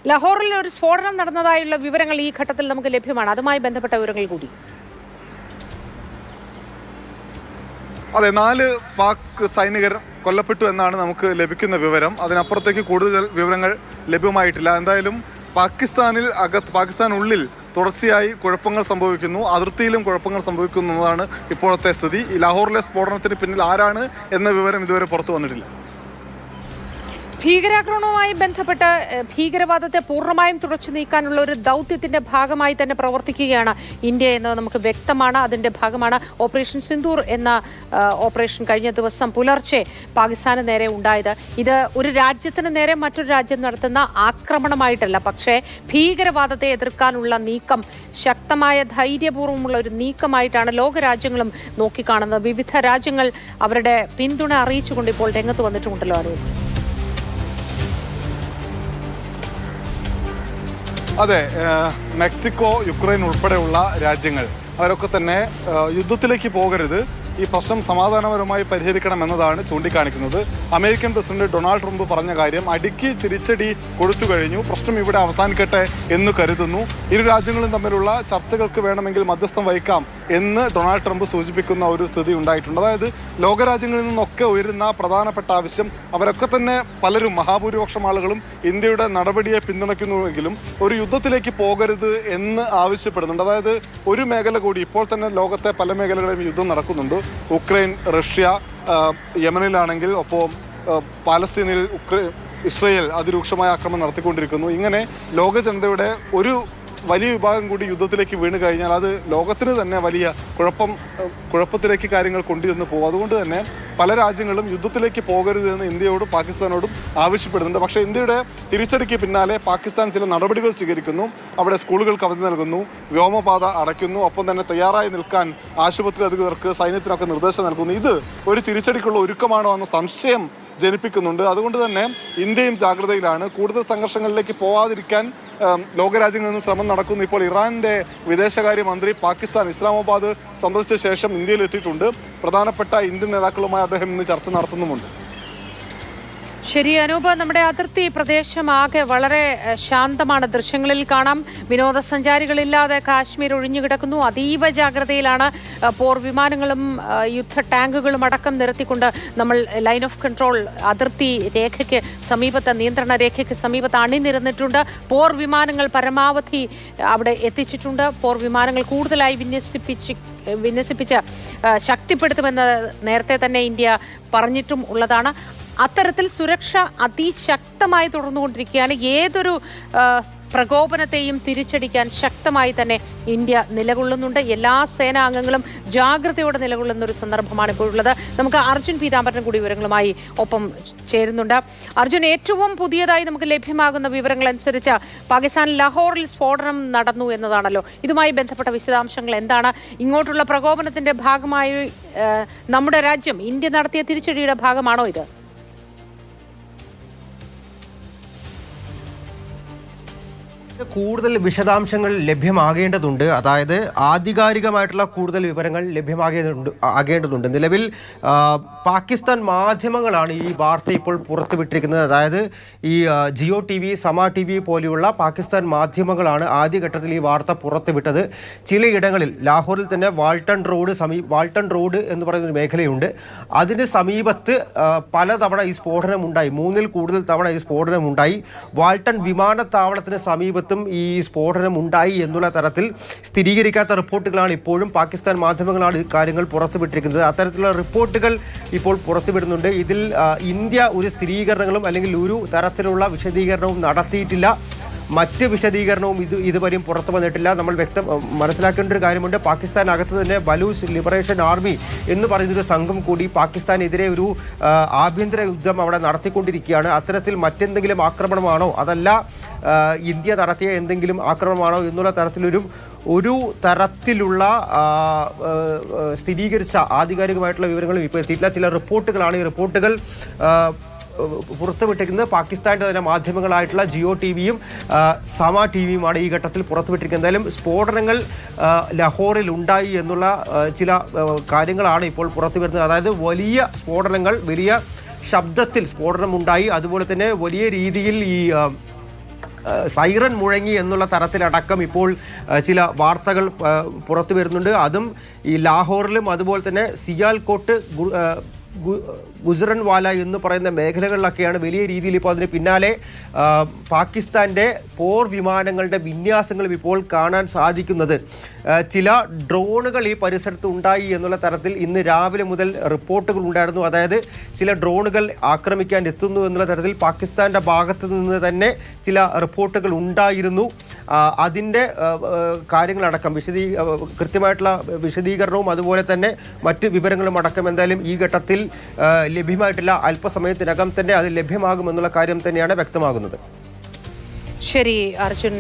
ലാഹോറിൽ ഒരു സ്ഫോടനം നടന്നതായുള്ള വിവരങ്ങൾ ഈ ഘട്ടത്തിൽ നമുക്ക് ലഭ്യമാണ്. അതുമായി ബന്ധപ്പെട്ട വിവരങ്ങൾ കൂടി. അതെ, 4 പാക് സൈനികർ കൊല്ലപ്പെട്ടു എന്നാണ് നമുക്ക് ലഭിക്കുന്ന വിവരം. അതിനപ്പുറത്തേക്ക് കൂടുതൽ വിവരങ്ങൾ ലഭ്യമായിട്ടില്ല. എന്തായാലും പാകിസ്ഥാനുള്ളിൽ തുടർച്ചയായി കുഴപ്പങ്ങൾ സംഭവിക്കുന്നു, അതിർത്തിയിലും കുഴപ്പങ്ങൾ സംഭവിക്കുന്നു എന്നതാണ് ഇപ്പോഴത്തെ സ്ഥിതി. ഈ ലാഹോറിലെ സ്ഫോടനത്തിന് പിന്നിൽ ആരാണ് എന്ന വിവരം ഇതുവരെ പുറത്തു വന്നിട്ടില്ല. ഭീകരാക്രമണവുമായി ബന്ധപ്പെട്ട് ഭീകരവാദത്തെ പൂർണ്ണമായും തുടച്ചു നീക്കാനുള്ള ഒരു ദൗത്യത്തിന്റെ ഭാഗമായി തന്നെ പ്രവർത്തിക്കുകയാണ് ഇന്ത്യ എന്ന് നമുക്ക് വ്യക്തമാണ്. അതിന്റെ ഭാഗമാണ് ഓപ്പറേഷൻ സിന്ദൂർ എന്ന ഓപ്പറേഷൻ കഴിഞ്ഞ ദിവസം പുലർച്ചെ പാകിസ്ഥാന് നേരെ ഉണ്ടായത്. ഇത് ഒരു രാജ്യത്തിന് നേരെ മറ്റൊരു രാജ്യം നടത്തുന്ന ആക്രമണമായിട്ടല്ല, പക്ഷേ ഭീകരവാദത്തെ എതിർക്കാനുള്ള നീക്കം, ശക്തമായ ധൈര്യപൂർവ്വമുള്ള ഒരു നീക്കമായിട്ടാണ് ലോകരാജ്യങ്ങളും നോക്കിക്കാണുന്നത്. വിവിധ രാജ്യങ്ങൾ അവരുടെ പിന്തുണ അറിയിച്ചുകൊണ്ട് ഇപ്പോൾ രംഗത്ത് വന്നിട്ടുണ്ടല്ലോ. അരുൺ, അതെ, മെക്സിക്കോ, യുക്രൈൻ ഉൾപ്പെടെയുള്ള രാജ്യങ്ങൾ അവരൊക്കെ തന്നെ യുദ്ധത്തിലേക്ക് പോകരുത്, ഈ പ്രശ്നം സമാധാനപരമായി പരിഹരിക്കണം എന്നതാണ് ചൂണ്ടിക്കാണിക്കുന്നത്. അമേരിക്കൻ പ്രസിഡന്റ് ഡൊണാൾഡ് ട്രംപ് പറഞ്ഞ കാര്യം, അടിക്ക് തിരിച്ചടി കൊടുത്തു കഴിഞ്ഞു, പ്രശ്നം ഇവിടെ അവസാനിക്കട്ടെ എന്ന് കരുതുന്നു. ഇരു രാജ്യങ്ങളും തമ്മിലുള്ള ചർച്ചകൾക്ക് വേണമെങ്കിൽ മധ്യസ്ഥം വഹിക്കാം എന്ന് ഡൊണാൾഡ് ട്രംപ് സൂചിപ്പിക്കുന്ന ഒരു സ്ഥിതി ഉണ്ടായിട്ടുണ്ട്. അതായത് ലോകരാജ്യങ്ങളിൽ നിന്നൊക്കെ ഉയരുന്ന പ്രധാനപ്പെട്ട ആവശ്യം, അവരൊക്കെ തന്നെ പലരും, മഹാഭൂരിപക്ഷം ആളുകളും ഇന്ത്യയുടെ നടപടിയെ പിന്തുണയ്ക്കുന്നുവെങ്കിലും ഒരു യുദ്ധത്തിലേക്ക് പോകരുത് എന്ന് ആവശ്യപ്പെടുന്നുണ്ട്. അതായത് ഒരു മേഖല കൂടി, ഇപ്പോൾ തന്നെ ലോകത്തെ പല മേഖലകളിലും യുദ്ധം നടക്കുന്നുണ്ട്. ഉക്രൈൻ, റഷ്യ, യമനിലാണെങ്കിൽ, ഒപ്പം പാലസ്തീനിൽ ഇസ്രയേൽ അതിരൂക്ഷമായ ആക്രമണം നടത്തിക്കൊണ്ടിരിക്കുന്നു. ഇങ്ങനെ ലോക ജനതയുടെ ഒരു വലിയ വിഭാഗം കൂടി യുദ്ധത്തിലേക്ക് വീണ് കഴിഞ്ഞാൽ അത് ലോകത്തിന് തന്നെ വലിയ കുഴപ്പത്തിലേക്ക് കാര്യങ്ങൾ കൊണ്ടുവന്ന് പോകും. അതുകൊണ്ട് തന്നെ പല രാജ്യങ്ങളും യുദ്ധത്തിലേക്ക് പോകരുത് എന്ന് ഇന്ത്യയോടും പാകിസ്ഥാനോടും ആവശ്യപ്പെടുന്നുണ്ട്. പക്ഷേ ഇന്ത്യയുടെ തിരിച്ചടിക്ക് പിന്നാലെ പാകിസ്ഥാൻ ചില നടപടികൾ സ്വീകരിക്കുന്നു. അവിടെ സ്കൂളുകൾക്ക് അവധി നൽകുന്നു, വ്യോമപാത അടയ്ക്കുന്നു, ഒപ്പം തന്നെ തയ്യാറായി നിൽക്കാൻ ആശുപത്രി അധികൃതർക്ക്, സൈന്യത്തിനൊക്കെ നിർദ്ദേശം നൽകുന്നു. ഇത് ഒരു തിരിച്ചടിക്കുള്ള ഒരുക്കമാണോ എന്ന സംശയം ജനിപ്പിക്കുന്നുണ്ട്. അതുകൊണ്ട് തന്നെ ഇന്ത്യയും ജാഗ്രതയിലാണ്. കൂടുതൽ സംഘർഷങ്ങളിലേക്ക് പോകാതിരിക്കാൻ ലോകരാജ്യങ്ങളിൽ നിന്ന് ശ്രമം നടക്കുന്നു. ഇപ്പോൾ ഇറാന്റെ വിദേശകാര്യമന്ത്രി പാകിസ്ഥാൻ ഇസ്ലാമാബാദ് സന്ദർശിച്ച ശേഷം ഇന്ത്യയിൽ എത്തിയിട്ടുണ്ട്. പ്രധാനപ്പെട്ട ഇന്ത്യൻ നേതാക്കളുമായി അദ്ദേഹം ഇന്ന് ചർച്ച നടത്തുന്നുമുണ്ട്. ശരി അനൂപ്, നമ്മുടെ അതിർത്തി പ്രദേശമാകെ വളരെ ശാന്തമാണ്. ദൃശ്യങ്ങളിൽ കാണാം, വിനോദസഞ്ചാരികളില്ലാതെ കാശ്മീർ ഒഴിഞ്ഞുകിടക്കുന്നു. അതീവ ജാഗ്രതയിലാണ്. പോർ വിമാനങ്ങളും യുദ്ധ ടാങ്കുകളും അടക്കം നിരത്തിക്കൊണ്ട് നമ്മൾ ലൈൻ ഓഫ് കൺട്രോൾ അതിർത്തി രേഖയ്ക്ക് സമീപത്ത്, നിയന്ത്രണ രേഖയ്ക്ക് സമീപത്ത് അണിനിരന്നിട്ടുണ്ട്. പോർ വിമാനങ്ങൾ പരമാവധി അവിടെ എത്തിച്ചിട്ടുണ്ട്. പോർ വിമാനങ്ങൾ കൂടുതലായി വിന്യസിപ്പിച്ച് ശക്തിപ്പെടുത്തുമെന്ന് നേരത്തെ തന്നെ ഇന്ത്യ പറഞ്ഞിട്ടും ഉള്ളതാണ്. അത്തരത്തിൽ സുരക്ഷ അതിശക്തമായി തുടർന്നുകൊണ്ടിരിക്കുകയാണ്. ഏതൊരു പ്രകോപനത്തെയും തിരിച്ചടിക്കാൻ ശക്തമായി തന്നെ ഇന്ത്യ നിലകൊള്ളുന്നുണ്ട്. എല്ലാ സേനാംഗങ്ങളും ജാഗ്രതയോടെ നിലകൊള്ളുന്ന ഒരു സന്ദർഭമാണ് ഇപ്പോഴുള്ളത്. നമുക്ക് അർജുൻ പീതാംബരൻ കൂടി വിവരങ്ങളുമായി ഒപ്പം ചേരുന്നുണ്ട്. അർജുൻ, ഏറ്റവും പുതിയതായി നമുക്ക് ലഭ്യമാകുന്ന വിവരങ്ങൾ അനുസരിച്ച് പാകിസ്ഥാൻ ലാഹോറിൽ സ്ഫോടനം നടന്നു എന്നതാണല്ലോ. ഇതുമായി ബന്ധപ്പെട്ട വിശദാംശങ്ങൾ എന്താണ്? ഇങ്ങോട്ടുള്ള പ്രകോപനത്തിന്റെ ഭാഗമായി നമ്മുടെ രാജ്യം, ഇന്ത്യ നടത്തിയ തിരിച്ചടിയുടെ ഭാഗമാണോ ഇത്? കൂടുതൽ വിശദാംശങ്ങൾ ലഭ്യമാകേണ്ടതുണ്ട്. അതായത് ആധികാരികമായിട്ടുള്ള കൂടുതൽ വിവരങ്ങൾ ആകേണ്ടതുണ്ട്. നിലവിൽ പാകിസ്ഥാൻ മാധ്യമങ്ങളാണ് ഈ വാർത്ത ഇപ്പോൾ പുറത്തുവിട്ടിരിക്കുന്നത്. അതായത് ഈ ജിയോ TV, സമ TV പോലെയുള്ള പാകിസ്ഥാൻ മാധ്യമങ്ങളാണ് ആദ്യഘട്ടത്തിൽ ഈ വാർത്ത പുറത്തുവിട്ടത്. ചിലയിടങ്ങളിൽ ലാഹോറിൽ തന്നെ വാൾട്ടൺ റോഡ് എന്ന് പറയുന്നൊരു മേഖലയുണ്ട്. അതിന് സമീപത്ത് പലതവണ ഈ സ്ഫോടനമുണ്ടായി. 3-ൽ കൂടുതൽ തവണ ഈ സ്ഫോടനമുണ്ടായി. വാൾട്ടൺ വിമാനത്താവളത്തിന് സമീപത്ത് ഈ സ്ഫോടനം ഉണ്ടായി എന്നുള്ള തരത്തിൽ സ്ഥിരീകരിക്കാത്ത റിപ്പോർട്ടുകളാണ് ഇപ്പോഴും പാകിസ്ഥാൻ മാധ്യമങ്ങളാണ് കാര്യങ്ങൾ പുറത്തുവിട്ടിരിക്കുന്നത്. അത്തരത്തിലുള്ള റിപ്പോർട്ടുകൾ ഇപ്പോൾ പുറത്തുവിടുന്നുണ്ട്. ഇതിൽ ഇന്ത്യ ഒരു സ്ഥിരീകരണങ്ങളും അല്ലെങ്കിൽ ഒരു തരത്തിലുള്ള വിശദീകരണവും നടത്തിയിട്ടില്ല. മറ്റ് വിശദീകരണവും ഇതുവരെയും പുറത്തു വന്നിട്ടില്ല. നമ്മൾ മനസ്സിലാക്കേണ്ട ഒരു കാര്യമുണ്ട്. പാകിസ്ഥാനകത്ത് തന്നെ ബലൂച്ച് ലിബറേഷൻ ആർമി എന്ന് പറയുന്നൊരു സംഘം കൂടി പാകിസ്ഥാനെതിരെ ഒരു ആഭ്യന്തര യുദ്ധം അവിടെ നടത്തിക്കൊണ്ടിരിക്കുകയാണ്. അത്തരത്തിൽ മറ്റെന്തെങ്കിലും ആക്രമണമാണോ, അതല്ല ഇന്ത്യ നടത്തിയ എന്തെങ്കിലും ആക്രമണമാണോ എന്നുള്ള ഒരു തരത്തിലുള്ള സ്ഥിരീകരിച്ച ആധികാരികമായിട്ടുള്ള വിവരങ്ങളും ഇപ്പോൾ എത്തിയിട്ടില്ല. ചില റിപ്പോർട്ടുകളാണ്. ഈ റിപ്പോർട്ടുകൾ പുറത്തുവിട്ടിരിക്കുന്നത് പാകിസ്ഥാന്റെ തന്നെ മാധ്യമങ്ങളായിട്ടുള്ള ജിയോ ടിവിയും സമ ടിവിയുമാണ് ഈ ഘട്ടത്തിൽ പുറത്തുവിട്ടിരിക്കുന്നത്. എന്തായാലും സ്ഫോടനങ്ങൾ ലാഹോറിൽ ഉണ്ടായി എന്നുള്ള ചില കാര്യങ്ങളാണ് ഇപ്പോൾ പുറത്തു വരുന്നത്. അതായത് വലിയ സ്ഫോടനങ്ങൾ, വലിയ ശബ്ദത്തിൽ സ്ഫോടനമുണ്ടായി. അതുപോലെ തന്നെ വലിയ രീതിയിൽ ഈ സൈറൻ മുഴങ്ങി എന്നുള്ള തരത്തിലടക്കം ഇപ്പോൾ ചില വാർത്തകൾ പുറത്തു വരുന്നുണ്ട്. അതും ഈ ലാഹോറിലും അതുപോലെ തന്നെ സിയാൽകോട്ട്, ഗുജറൻവാല എന്ന് പറയുന്ന മേഖലകളിലൊക്കെയാണ് വലിയ രീതിയിൽ ഇപ്പോൾ അതിന് പിന്നാലെ പാകിസ്ഥാൻ്റെ പോർ വിമാനങ്ങളുടെ വിന്യാസങ്ങളും ഇപ്പോൾ കാണാൻ സാധിക്കുന്നത്. ചില ഡ്രോണുകൾ ഈ പരിസരത്ത് ഉണ്ടായി എന്നുള്ള തരത്തിൽ ഇന്ന് രാവിലെ മുതൽ റിപ്പോർട്ടുകൾ ഉണ്ടായിരുന്നു. അതായത് ചില ഡ്രോണുകൾ ആക്രമിക്കാൻ എത്തുന്നു എന്നുള്ള തരത്തിൽ പാകിസ്ഥാൻ്റെ ഭാഗത്തു നിന്ന് തന്നെ ചില റിപ്പോർട്ടുകൾ ഉണ്ടായിരുന്നു. അതിൻ്റെ കാര്യങ്ങളടക്കം കൃത്യമായിട്ടുള്ള വിശദീകരണവും അതുപോലെ തന്നെ മറ്റ് വിവരങ്ങളും അടക്കം എന്തായാലും ഈ ഘട്ടത്തിൽ ലഭ്യമായിട്ടില്ല. അല്പസമയത്തിനകം തന്നെ അത് ലഭ്യമാകുമെന്നുള്ള കാര്യം തന്നെയാണ് വ്യക്തമാകുന്നത്. ശരി അർജുൻ.